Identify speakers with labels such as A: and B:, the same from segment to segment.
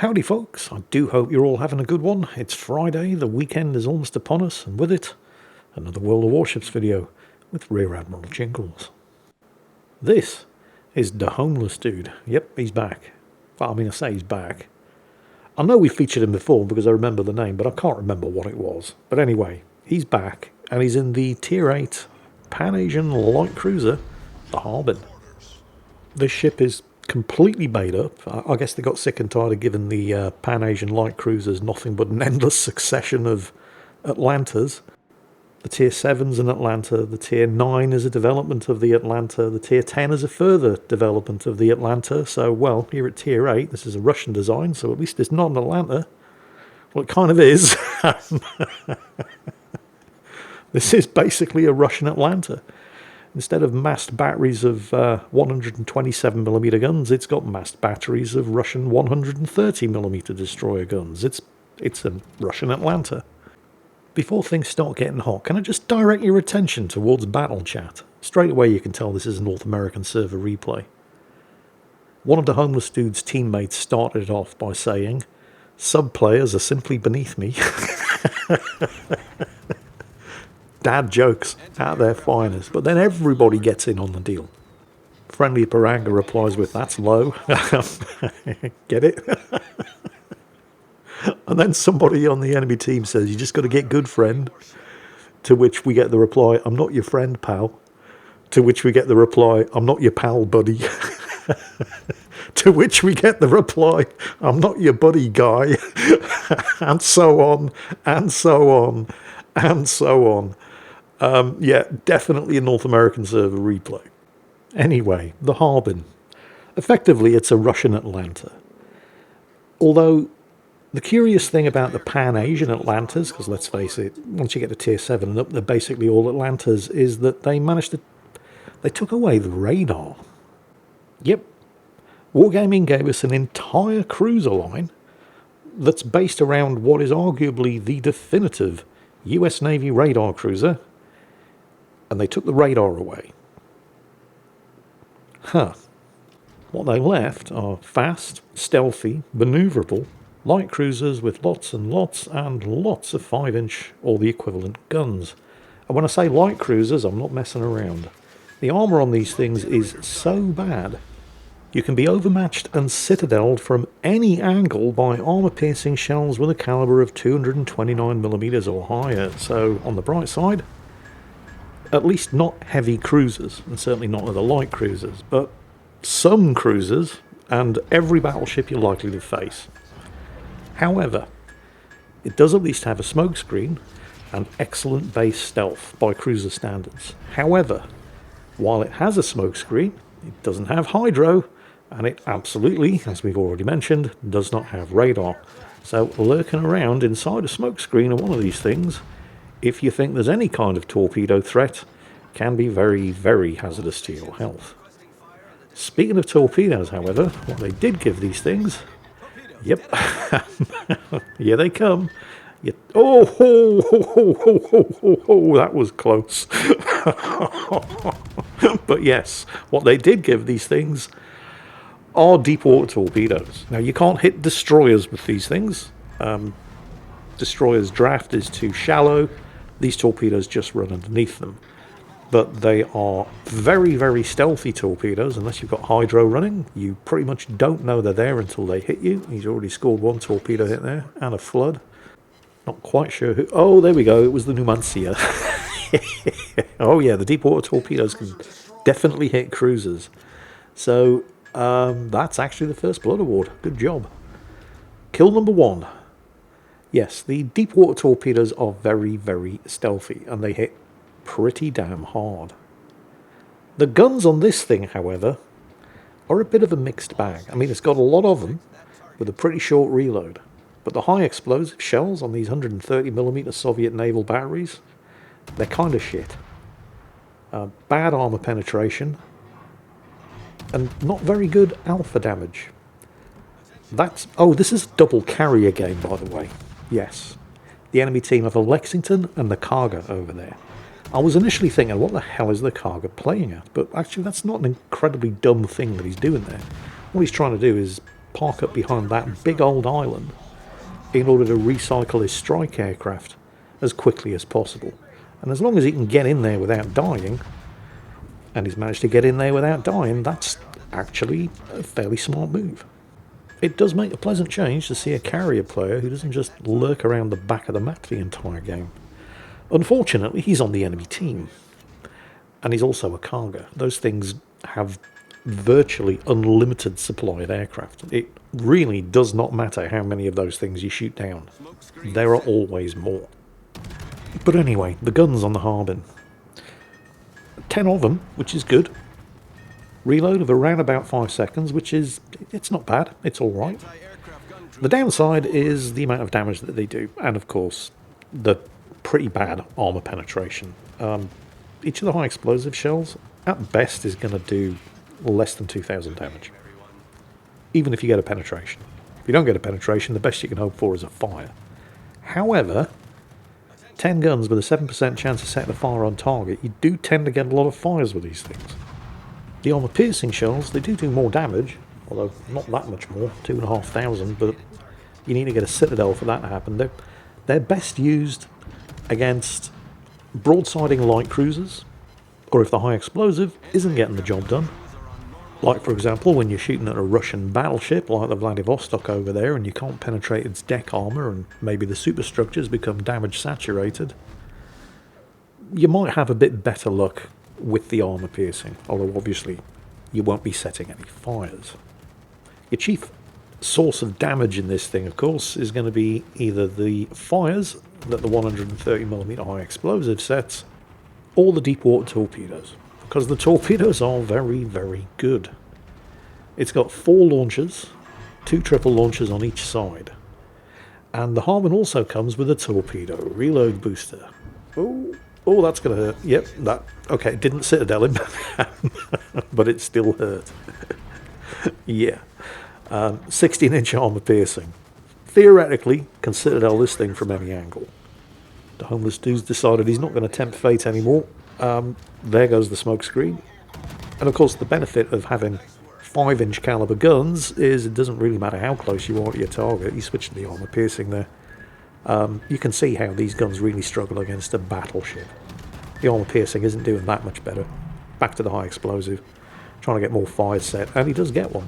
A: Howdy folks, I do hope you're all having a good one. It's Friday, the weekend is almost upon us, and with it, another World of Warships video with Rear Admiral Jingles. This is the homeless dude. Yep, he's back. Well, I say he's back. I know we featured him before because I remember the name, but I can't remember what it was. But anyway, he's back, and he's in the Tier 8 Pan-Asian light cruiser, the Harbin. This ship is completely made up. I guess they got sick and tired of giving the Pan-Asian light cruisers nothing but an endless succession of Atlantas. The Tier 7's an Atlanta, the Tier 9 is a development of the Atlanta, the Tier 10 is a further development of the Atlanta. So, well, here at Tier 8, this is a Russian design, so at least it's not an Atlanta. Well, it kind of is. This is basically a Russian Atlanta. Instead of massed batteries of 127mm guns, it's got massed batteries of Russian 130mm destroyer guns. It's a Russian Atlanta. Before things start getting hot, can I just direct your attention towards battle chat? Straight away you can tell this is a North American server replay. One of the homeless dude's teammates started it off by saying, "Sub-players are simply beneath me." Dad jokes at their finest, but then everybody gets in on the deal. Friendly Paranga replies with, "That's low." Get it? And then somebody on the enemy team says, "You just got to get good, friend." To which we get the reply, "I'm not your friend, pal." To which we get the reply, "I'm not your pal, buddy." To which we get the reply, "I'm not your buddy, guy." And so on, and so on, and so on. Yeah, definitely a North American server replay. Anyway, the Harbin. Effectively, it's a Russian Atlanta. Although, the curious thing about the Pan-Asian Atlantas, because let's face it, once you get to Tier 7 and up, they're basically all Atlantas, is that they took away the radar. Yep. Wargaming gave us an entire cruiser line that's based around what is arguably the definitive US Navy radar cruiser, and they took the radar away. What they left are fast, stealthy, maneuverable light cruisers with lots and lots and lots of 5-inch or the equivalent guns. And when I say light cruisers, I'm not messing around. The armour on these things is so bad, you can be overmatched and citadeled from any angle by armour-piercing shells with a calibre of 229mm or higher. So, on the bright side, at least not heavy cruisers, and certainly not other light cruisers, but some cruisers and every battleship you're likely to face. However, it does at least have a smokescreen and excellent base stealth by cruiser standards. However, while it has a smokescreen, it doesn't have hydro, and it absolutely, as we've already mentioned, does not have radar. So lurking around inside a smokescreen of one of these things, if you think there's any kind of torpedo threat, can be very, very hazardous to your health. Speaking of torpedoes, however, what they did give these things... Yep. Here they come. That was close. But yes, what they did give these things are deep water torpedoes. Now, you can't hit destroyers with these things. Destroyers' draft is too shallow. These torpedoes just run underneath them. But they are very, very stealthy torpedoes. Unless you've got hydro running, you pretty much don't know they're there until they hit you. He's already scored one torpedo hit there, and a flood. Not quite sure who... Oh, there we go. It was the Numancia. Oh, yeah, the deep water torpedoes can definitely hit cruisers. So, that's actually the first blood award. Good job. Kill number 1. Yes, the deep water torpedoes are very, very stealthy, and they hit pretty damn hard. The guns on this thing, however, are a bit of a mixed bag. It's got a lot of them, with a pretty short reload. But the high explosive shells on these 130mm Soviet naval batteries, they're kind of shit. Bad armour penetration, and not very good alpha damage. This is a double carrier game, by the way. Yes. The enemy team have a Lexington and the Kaga over there. I was initially thinking, what the hell is the Kaga playing at? But actually, that's not an incredibly dumb thing that he's doing there. What he's trying to do is park up behind that big old island in order to recycle his strike aircraft as quickly as possible. And as long as he can get in there without dying, and he's managed to get in there without dying, that's actually a fairly smart move. It does make a pleasant change to see a carrier player who doesn't just lurk around the back of the map the entire game. Unfortunately, he's on the enemy team, and he's also a cargo. Those things have virtually unlimited supply of aircraft. It really does not matter how many of those things you shoot down. There are always more. But anyway, the guns on the Harbin. 10 of them, which is good. Reload of around about 5 seconds, which is, it's not bad, it's alright. The downside is the amount of damage that they do, and of course, the pretty bad armour penetration. Each of the high explosive shells, at best, is going to do less than 2,000 damage. Even if you get a penetration. If you don't get a penetration, the best you can hope for is a fire. However, 10 guns with a 7% chance of setting a fire on target, you do tend to get a lot of fires with these things. The armour-piercing shells, they do more damage, although not that much more, 2,500, but you need to get a citadel for that to happen. They're best used against broadsiding light cruisers, or if the high explosive isn't getting the job done. Like, for example, when you're shooting at a Russian battleship like the Vladivostok over there and you can't penetrate its deck armour and maybe the superstructures become damage saturated, you might have a bit better luck with the armour piercing, although obviously you won't be setting any fires. Your chief source of damage in this thing, of course, is going to be either the fires that the 130mm high explosive sets, or the deep water torpedoes, because the torpedoes are very, very good. It's got 4 launchers, 2 triple launchers on each side, and the Harbin also comes with a torpedo reload booster. Oh, that's going to hurt. Yep, that. Okay, it didn't citadel him, but it still hurt. Yeah. 16-inch armour piercing. Theoretically, can citadel this thing from any angle. The homeless dude's decided he's not going to tempt fate anymore. There goes the smoke screen. And of course, the benefit of having 5-inch caliber guns is it doesn't really matter how close you are to your target. You switch to the armour piercing there. You can see how these guns really struggle against a battleship. The armour piercing isn't doing that much better. Back to the high explosive, trying to get more fires set, and he does get one.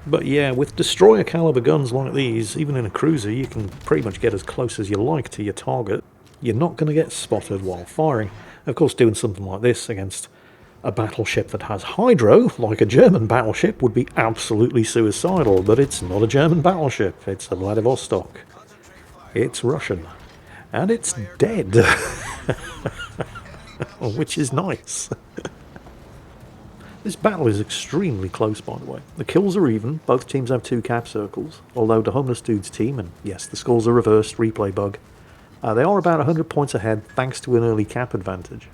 A: But yeah, with destroyer caliber guns like these, even in a cruiser, you can pretty much get as close as you like to your target. You're not going to get spotted while firing. Of course, doing something like this against a battleship that has hydro, like a German battleship, would be absolutely suicidal, but it's not a German battleship, it's a Vladivostok. It's Russian. And it's dead. Which is nice. This battle is extremely close, by the way. The kills are even. Both teams have 2 cap circles. Although the homeless dude's team, and yes, the scores are reversed, replay bug, they are about 100 points ahead thanks to an early cap advantage.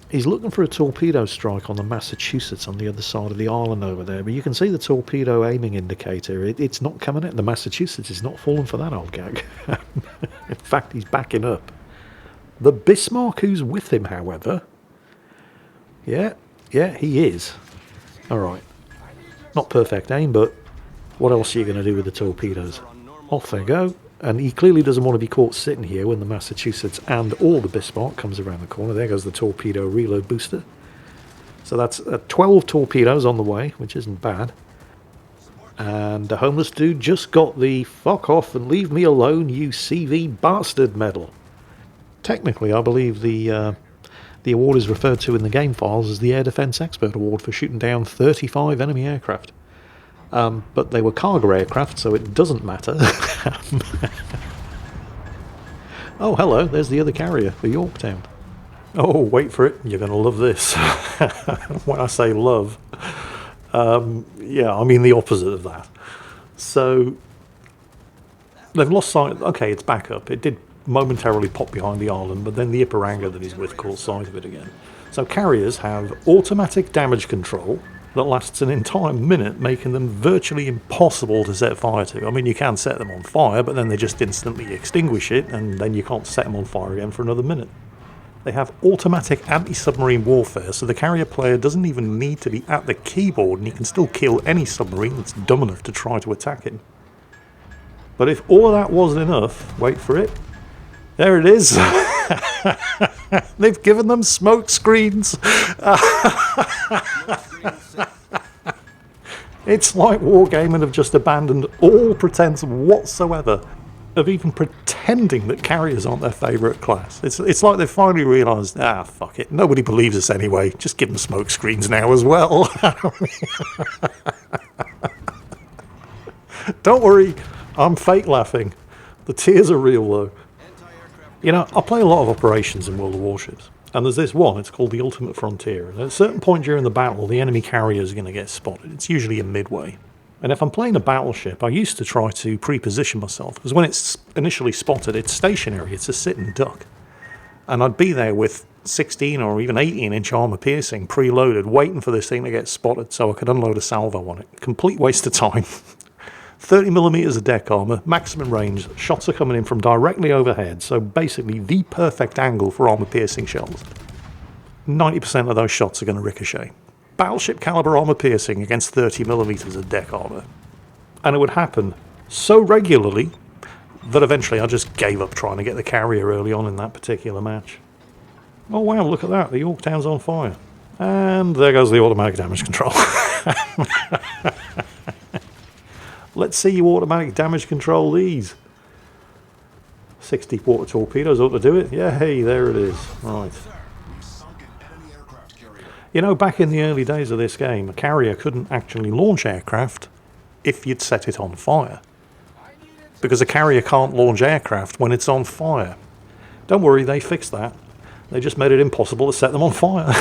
A: He's looking for a torpedo strike on the Massachusetts on the other side of the island over there, but you can see the torpedo aiming indicator. It's not coming in. The Massachusetts is not falling for that old gag. In fact, he's backing up. The Bismarck who's with him, however, yeah, he is. Alright. Not perfect aim, but what else are you going to do with the torpedoes? Off they go. And he clearly doesn't want to be caught sitting here when the Massachusetts and or the Bismarck comes around the corner. There goes the torpedo reload booster. So that's 12 torpedoes on the way, which isn't bad. And the homeless dude just got the "fuck off and leave me alone, you CV bastard" medal. Technically, I believe the award is referred to in the game files as the Air Defence Expert Award for shooting down 35 enemy aircraft. But they were cargo aircraft, so it doesn't matter. Oh, hello, there's the other carrier for Yorktown. Oh, wait for it, you're going to love this. When I say love, yeah, I mean the opposite of that. So, they've lost sight. Okay, it's back up. It did momentarily pop behind the island, but then the Ipiranga that he's with caught sight of it again. So carriers have automatic damage control that lasts an entire minute, making them virtually impossible to set fire to. I mean, you can set them on fire, but then they just instantly extinguish it, and then you can't set them on fire again for another minute. They have automatic anti-submarine warfare, so the carrier player doesn't even need to be at the keyboard, and he can still kill any submarine that's dumb enough to try to attack him. But if all of that wasn't enough, wait for it, there it is. They've given them smoke screens. It's like Wargaming have just abandoned all pretense whatsoever of even pretending that carriers aren't their favourite class. It's like they've finally realised, fuck it, nobody believes us anyway, just give them smoke screens now as well. Don't worry, I'm fake laughing. The tears are real though. You know, I play a lot of operations in World of Warships, and there's this one, it's called the Ultimate Frontier, and at a certain point during the battle, the enemy carrier is going to get spotted. It's usually in midway. And if I'm playing a battleship, I used to try to pre-position myself, because when it's initially spotted, it's stationary, it's a sit and duck. And I'd be there with 16 or even 18-inch armour piercing, preloaded, waiting for this thing to get spotted so I could unload a salvo on it. Complete waste of time. 30mm of deck armour, maximum range, shots are coming in from directly overhead, so basically the perfect angle for armour piercing shells. 90% of those shots are going to ricochet. Battleship caliber armour piercing against 30mm of deck armour. And it would happen so regularly that eventually I just gave up trying to get the carrier early on in that particular match. Oh wow, look at that, the Yorktown's on fire. And there goes the automatic damage control. Let's see you automatic damage control these. 6 deep water torpedoes ought to do it. Yeah, hey, there it is. Right. You know, back in the early days of this game, a carrier couldn't actually launch aircraft if you'd set it on fire. Because a carrier can't launch aircraft when it's on fire. Don't worry, they fixed that. They just made it impossible to set them on fire.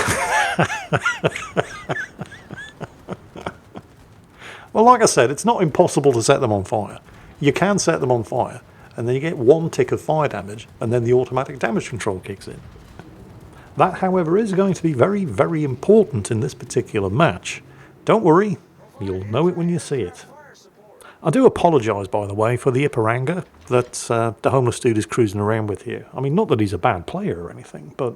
A: Well, like I said, it's not impossible to set them on fire. You can set them on fire, and then you get 1 tick of fire damage, and then the automatic damage control kicks in. That, however, is going to be very, very important in this particular match. Don't worry, you'll know it when you see it. I do apologise, by the way, for the Iparanga that the homeless dude is cruising around with here. I mean, not that he's a bad player or anything, but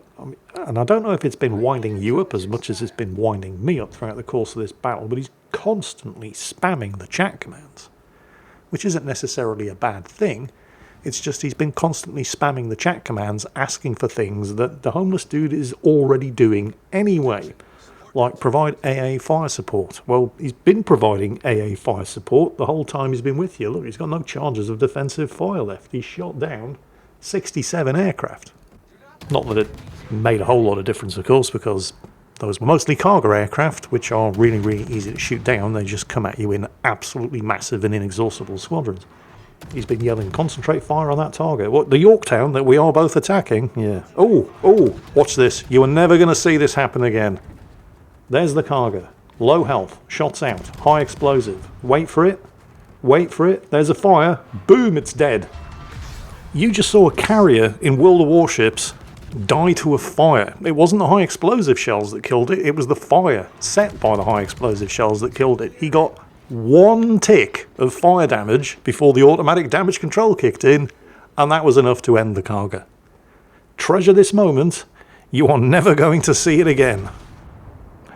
A: and I don't know if it's been winding you up as much as it's been winding me up throughout the course of this battle, but he's constantly spamming the chat commands, which isn't necessarily a bad thing. It's just he's been constantly spamming the chat commands, asking for things that the homeless dude is already doing anyway. Like provide AA fire support. Well, he's been providing AA fire support the whole time he's been with you. Look, he's got no charges of defensive fire left. He's shot down 67 aircraft. Not that it made a whole lot of difference, of course, because those were mostly cargo aircraft, which are really, really easy to shoot down. They just come at you in absolutely massive and inexhaustible squadrons. He's been yelling, concentrate fire on that target. What, the Yorktown that we are both attacking? Yeah. Oh, watch this. You are never going to see this happen again. There's the cargo. Low health. Shots out. High explosive. Wait for it. Wait for it. There's a fire. Boom, it's dead. You just saw a carrier in World of Warships die to a fire. It wasn't the high explosive shells that killed it. It was the fire set by the high explosive shells that killed it. He got 1 tick of fire damage before the automatic damage control kicked in, and that was enough to end the cargo. Treasure this moment. You are never going to see it again.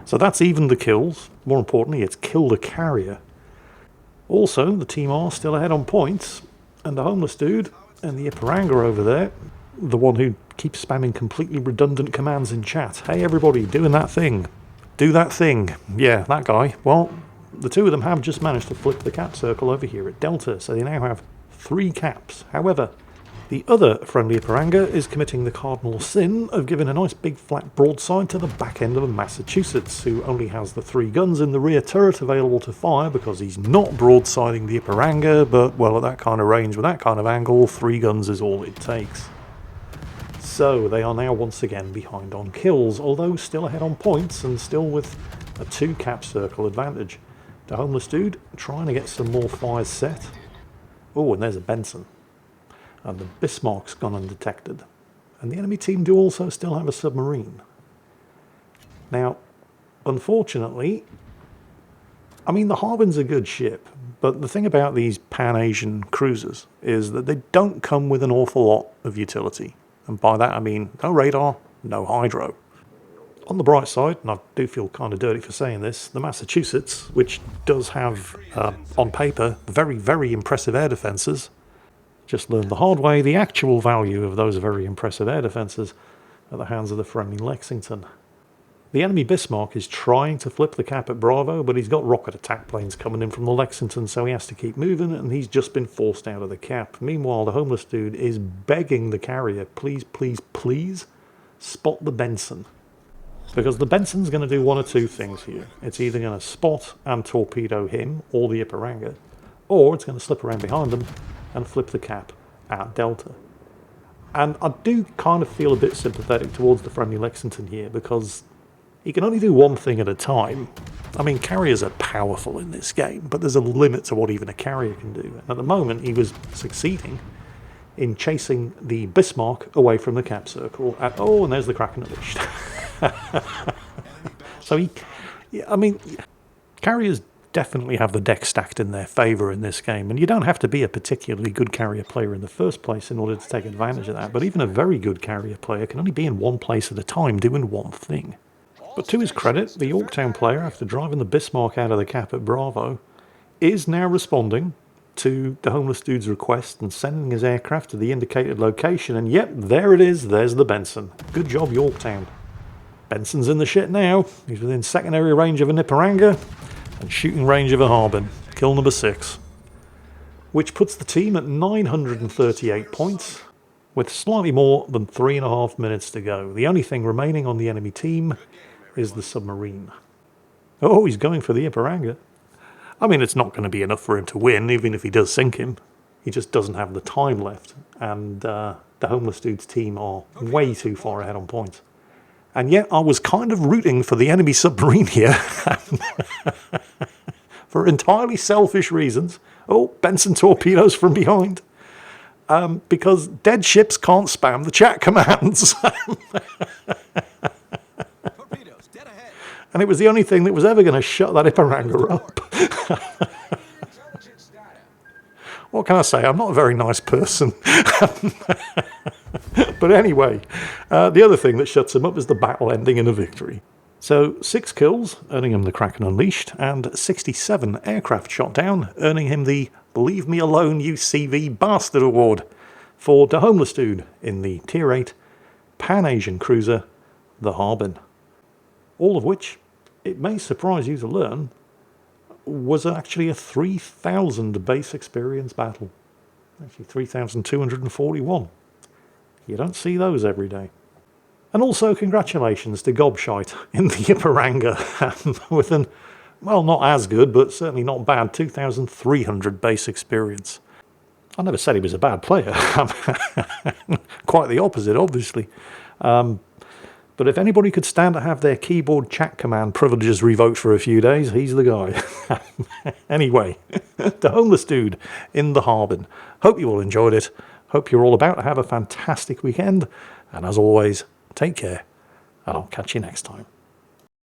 A: So that's even the kills. More importantly, it's killed a carrier. Also, the team are still ahead on points, and the homeless dude and the Iparanga over there, the one who keeps spamming completely redundant commands in chat. Hey everybody, doing that thing. Do that thing. Yeah, that guy. Well, the two of them have just managed to flip the cap circle over here at Delta, so they now have 3 caps. However, the other friendly Iparanga is committing the cardinal sin of giving a nice big flat broadside to the back end of a Massachusetts, who only has the 3 guns in the rear turret available to fire because he's not broadsiding the Iparanga, but, well, at that kind of range with that kind of angle, 3 guns is all it takes. So they are now once again behind on kills, although still ahead on points and still with a 2 cap circle advantage. The homeless dude trying to get some more fires set. Oh, and there's a Benson. And the Bismarck's gone undetected. And the enemy team do also still have a submarine. Now, unfortunately, I mean, the Harbin's a good ship, but the thing about these Pan-Asian cruisers is that they don't come with an awful lot of utility. And by that I mean no radar, no hydro. On the bright side, and I do feel kind of dirty for saying this, the Massachusetts, which does have, on paper, very, very impressive air defences, just learned the hard way the actual value of those very impressive air defences at the hands of the friendly Lexington. The enemy Bismarck is trying to flip the cap at Bravo, but he's got rocket attack planes coming in from the Lexington, so he has to keep moving, and he's just been forced out of the cap. Meanwhile, the homeless dude is begging the carrier, please, please, please, spot the Benson. Because the Benson's going to do one or two things here. It's either going to spot and torpedo him, or the Ipiranga, or it's going to slip around behind them and flip the cap at Delta. And I do kind of feel a bit sympathetic towards the friendly Lexington here, because he can only do one thing at a time. I mean, carriers are powerful in this game, but there's a limit to what even a carrier can do. And at the moment, he was succeeding in chasing the Bismarck away from the cap circle. Oh, and there's the Kraken unleashed. So I mean, carriers definitely have the deck stacked in their favour in this game, and you don't have to be a particularly good carrier player in the first place in order to take advantage of that, but even a very good carrier player can only be in one place at a time doing one thing. But to his credit, the Yorktown player, after driving the Bismarck out of the cap at Bravo, is now responding to the homeless dude's request and sending his aircraft to the indicated location, and yep, there it is, there's the Benson. Good job, Yorktown. Benson's in the shit now. He's within secondary range of a Ipiranga and shooting range of a Harbin. Kill number 6. Which puts the team at 938 points, with slightly more than 3.5 minutes to go. The only thing remaining on the enemy team is the submarine. Oh, he's going for the Ipiranga. I mean, it's not going to be enough for him to win, even if he does sink him. He just doesn't have the time left, and the homeless dude's team are way too far ahead on points. And yet I was kind of rooting for the enemy submarine here for entirely selfish reasons. Oh, Benson torpedoes from behind. Because dead ships can't spam the chat commands. And it was the only thing that was ever going to shut that Ipiranga up. What can I say? I'm not a very nice person. But anyway, the other thing that shuts him up is the battle ending in a victory. So 6 kills, earning him the Kraken Unleashed, and 67 aircraft shot down, earning him the Leave Me Alone UCV Bastard Award for the homeless dude in the Tier 8 Pan-Asian cruiser, the Harbin. All of which, it may surprise you to learn, was actually a 3,000 base experience battle. Actually 3,241. You don't see those every day. And also congratulations to Gobshite in the Ipiranga with an, well, not as good, but certainly not bad, 2,300 base experience. I never said he was a bad player. Quite the opposite, obviously. But if anybody could stand to have their keyboard chat command privileges revoked for a few days, he's the guy. Anyway, the homeless dude in the Harbin. Hope you all enjoyed it. Hope you're all about to have a fantastic weekend. And as always, take care. And I'll catch you next time.